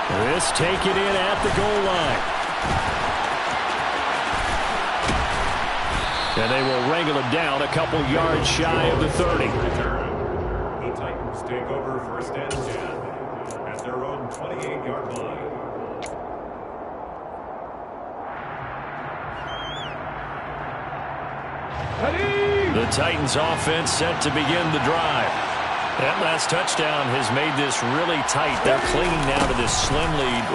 This taken in at the goal line. And they will wrangle it down a couple yards shy of the 30.
The Titans take over 1st and 10 at their own 28-yard line.
The Titans offense set to begin the drive. That last touchdown has made this really tight. They're clinging now to this slim lead.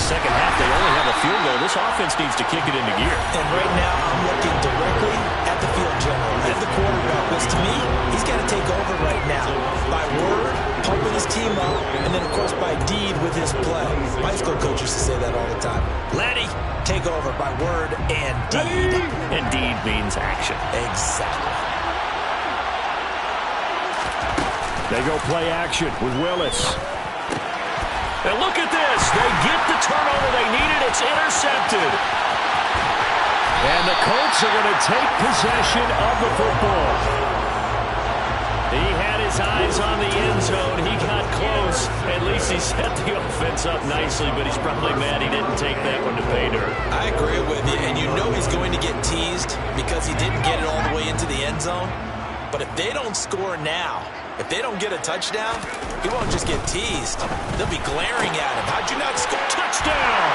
Second half, they only have a field goal. This offense needs to kick it into gear.
And right now, I'm looking directly at the field general. As the quarterback was, to me, he's got to take over right now. By word, pumping his team up, and then, of course, by deed with his play. My high school coach used to say that all the time. Laddie, take over by word and deed.
And deed means action.
Exactly.
They go play action with Willis. And look at this. They get the turnover they needed. It's intercepted. And the the Colts are going to take possession of the football. He had his eyes on the end zone. He got close. At least he set the offense up nicely, but he's probably mad he didn't take that one to pay dirt.
I agree with you, and you know he's going to get teased because he didn't get it all the way into the end zone. But if they don't score now, if they don't get a touchdown, he won't just get teased. They'll be glaring at him. How'd you not score?
Touchdown!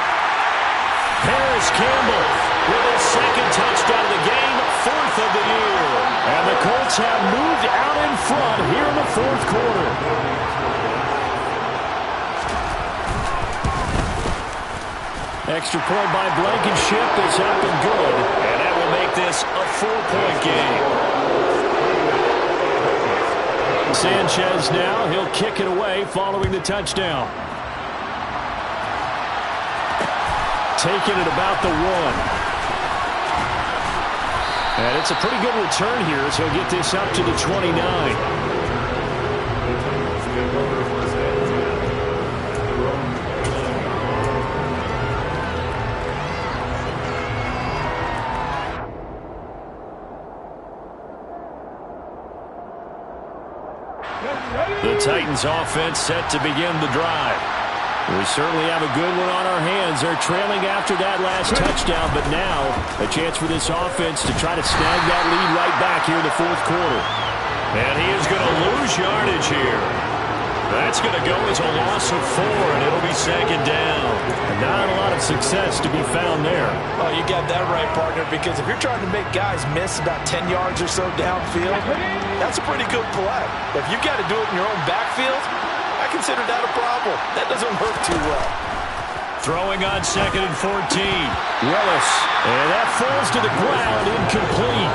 Paris Campbell with his second touchdown of the game, 4th of the year. And the Colts have moved out in front here in the 4th quarter. Extra point by Blankenship is up and good. And that will make this a 4-point game. Sanchez now, he'll kick it away following the touchdown. Taking it about the 1. And it's a pretty good return here, so he'll get this up to the 29. The Titans offense set to begin the drive. We certainly have a good one on our hands. They're trailing after that last touchdown, but now a chance for this offense to try to snag that lead right back here in the 4th quarter. And he is going to lose yardage here. That's going to go as a loss of 4, and it'll be 2nd down. And not a lot of success to be found there.
Oh, you got that right, partner, because if you're trying to make guys miss about 10 yards or so downfield, that's a pretty good play. But if you got to do it in your own backfield, I consider that a problem. That doesn't work too well.
Throwing on 2nd and 14. Willis. And that falls to the ground, incomplete.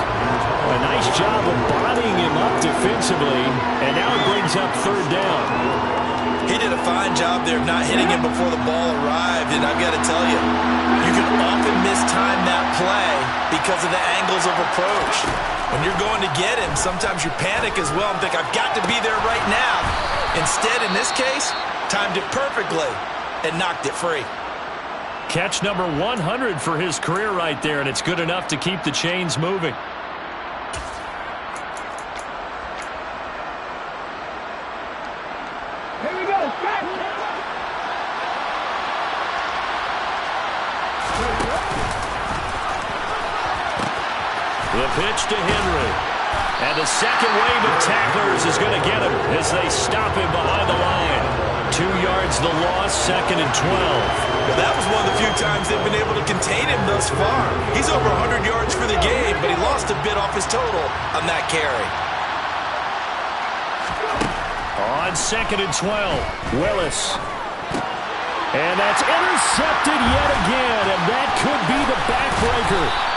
A nice job of bodying him up defensively. And now it brings up 3rd down.
He did a fine job there of not hitting him before the ball arrived. And I've got to tell you, you can often mistime that play because of the angles of approach. When you're going to get him, sometimes you panic as well and think, I've got to be there right now. Instead, in this case, timed it perfectly and knocked it free.
Catch number 100 for his career right there, and it's good enough to keep the chains moving.
Here we go.
The pitch to Henry. And the second wave of tacklers is going to get him as they stop him behind the line. 2 yards the loss, 2nd and 12.
Well, that was one of the few times they've been able to contain him thus far. He's over 100 yards for the game, but he lost a bit off his total on that carry.
On 2nd and 12, Willis. And that's intercepted yet again, and that could be the backbreaker.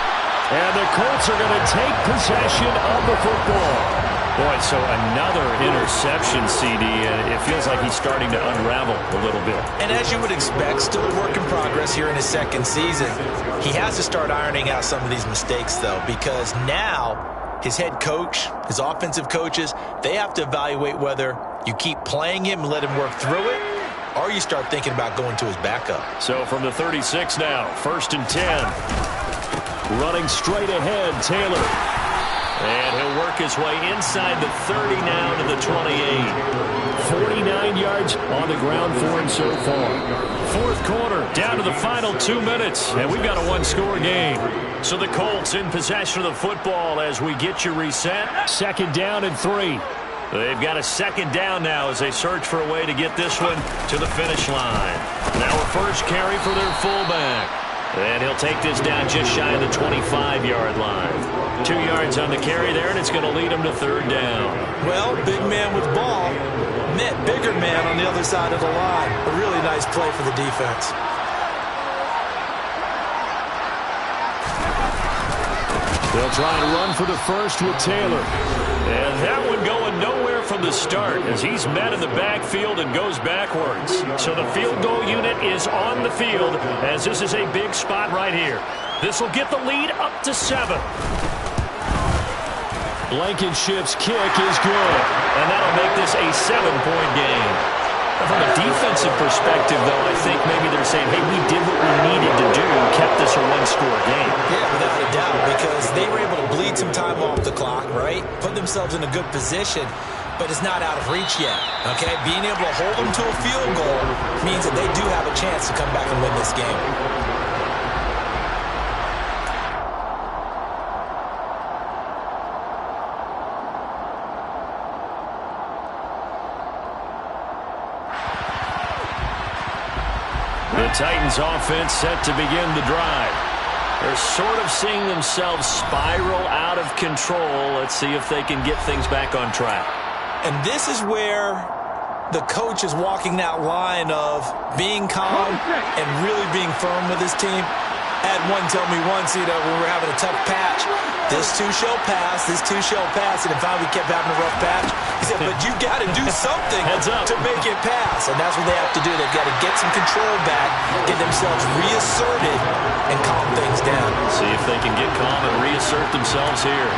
And the Colts are going to take possession of the football. Boy, so another interception, CD, and it feels like he's starting to unravel a little bit.
And as you would expect, still a work in progress here in his 2nd season. He has to start ironing out some of these mistakes, though, because now his head coach, his offensive coaches, they have to evaluate whether you keep playing him and let him work through it, or you start thinking about going to his backup.
So from the 36 now, 1st and 10. Running straight ahead, Taylor. And he'll work his way inside the 30 now to the 28. 49 yards on the ground for him so far. 4th quarter, down to the final 2 minutes, and we've got a 1-score game. So the Colts in possession of the football as we get you reset. 2nd down and 3. They've got a 2nd down now as they search for a way to get this one to the finish line. Now a first carry for their fullback. And he'll take this down just shy of the 25-yard line. 2 yards on the carry there, and it's going to lead him to 3rd down.
Well, big man with ball met bigger man on the other side of the line. A really nice play for the defense.
They'll try and run for the first with Taylor. And that one going nowhere from the start as he's met in the backfield and goes backwards. So the field goal unit is on the field as this is a big spot right here. This will get the lead up to 7. Blankenship's kick is good, and that'll make this a 7-point game. From a defensive perspective, though, I think maybe they're saying, hey, we did what we needed to do, kept this a 1-score game.
Yeah, without a doubt. some time off the clock, right? Put themselves in a good position, but it's not out of reach yet, okay? Being able to hold them to a field goal means that they do have a chance to come back and win this game.
The Titans offense set to begin the drive. They're sort of seeing themselves spiral out of control. Let's see if they can get things back on track.
And this is where the coach is walking that line of being calm and really being firm with his team. I had one tell me once, when we were having a tough patch, this too shall pass, this too shall pass, and finally we kept having a rough patch. He said, but you got to do something to make it pass, and that's what they have to do. They've got to get some control back, get themselves reasserted, and calm things down.
See if they can get calm and reassert themselves here.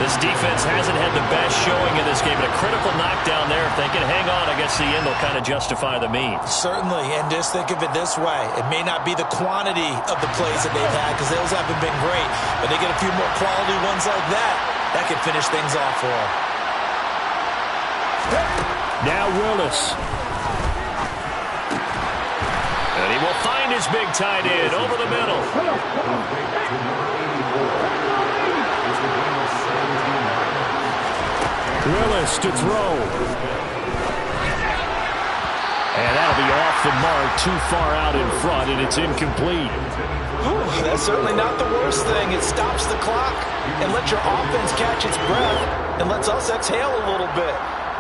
This defense hasn't had the best showing in this game, but a critical knockdown there. If they can hang on, I guess the end will kind of justify the means.
Certainly, and just think of it this way. It may not be the quantity of the plays that they've had, because those haven't been great, but they get a few more quality ones like that, that could finish things off for them.
Now Willis. And he will find his big tight end over the middle. Willis to throw. And that'll be off the mark, too far out in front, and it's incomplete.
Ooh, that's certainly not the worst thing. It stops the clock and lets your offense catch its breath and lets us exhale a little bit.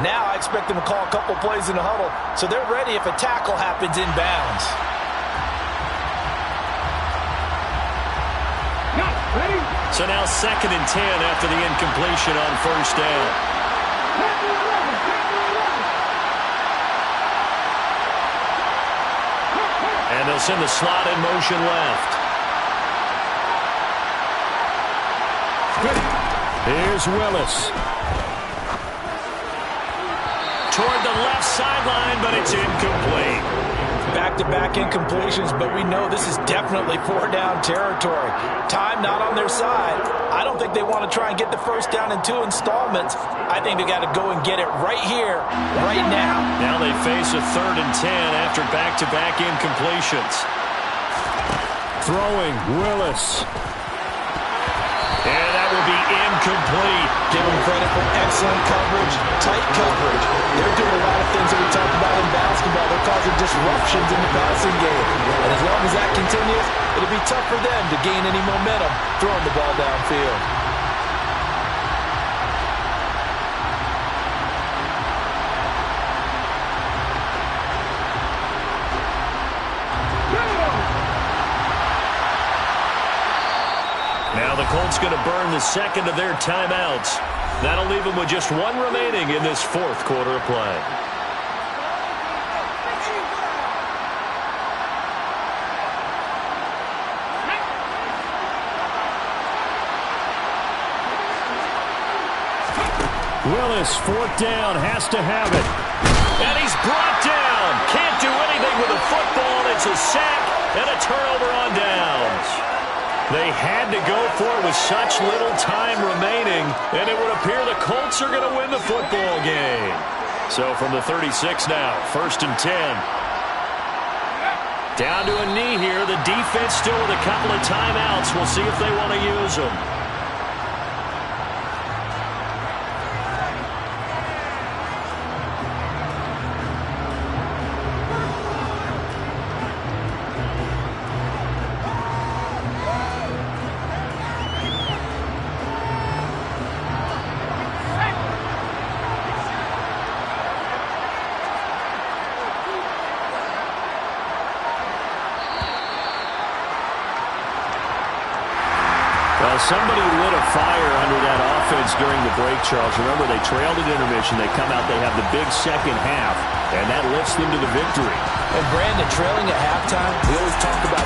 Now I expect them to call a couple plays in the huddle, so they're ready if a tackle happens inbounds.
So now 2nd and 10 after the incompletion on first down. And they'll send the slot in motion left. Here's Willis. Toward the left sideline, but it's incomplete.
Back-to-back incompletions, but we know this is definitely 4-down territory. Time not on their side. I don't think they want to try and get the first down in 2 installments. I think they got to go and get it right here, right now.
Now they face a 3rd and 10 after back-to-back incompletions. Throwing, Willis. And that will be incomplete.
Give them credit for excellent coverage, tight coverage. They're doing a lot of things that we talked about in basketball. They're causing disruptions in the passing game. And as long as that continues, it'll be tough for them to gain any momentum throwing the ball downfield.
Now the Colts going to burn the second of their timeouts. That'll leave them with just 1 remaining in this 4th quarter of play. Willis, 4th down, has to have it. And he's brought down. Can't do anything with a football. It's a sack and a turnover on downs. They had to go for it with such little time remaining, and it would appear the Colts are going to win the football game. So from the 36 now, 1st and 10. Down to a knee here. The defense still with a couple of timeouts. We'll see if they want to use them. Somebody lit a fire under that offense during the break, Charles. Remember, they trailed at intermission. They come out, they have the big second half, and that lifts them to the victory.
And Brandon, trailing at halftime, we always talk about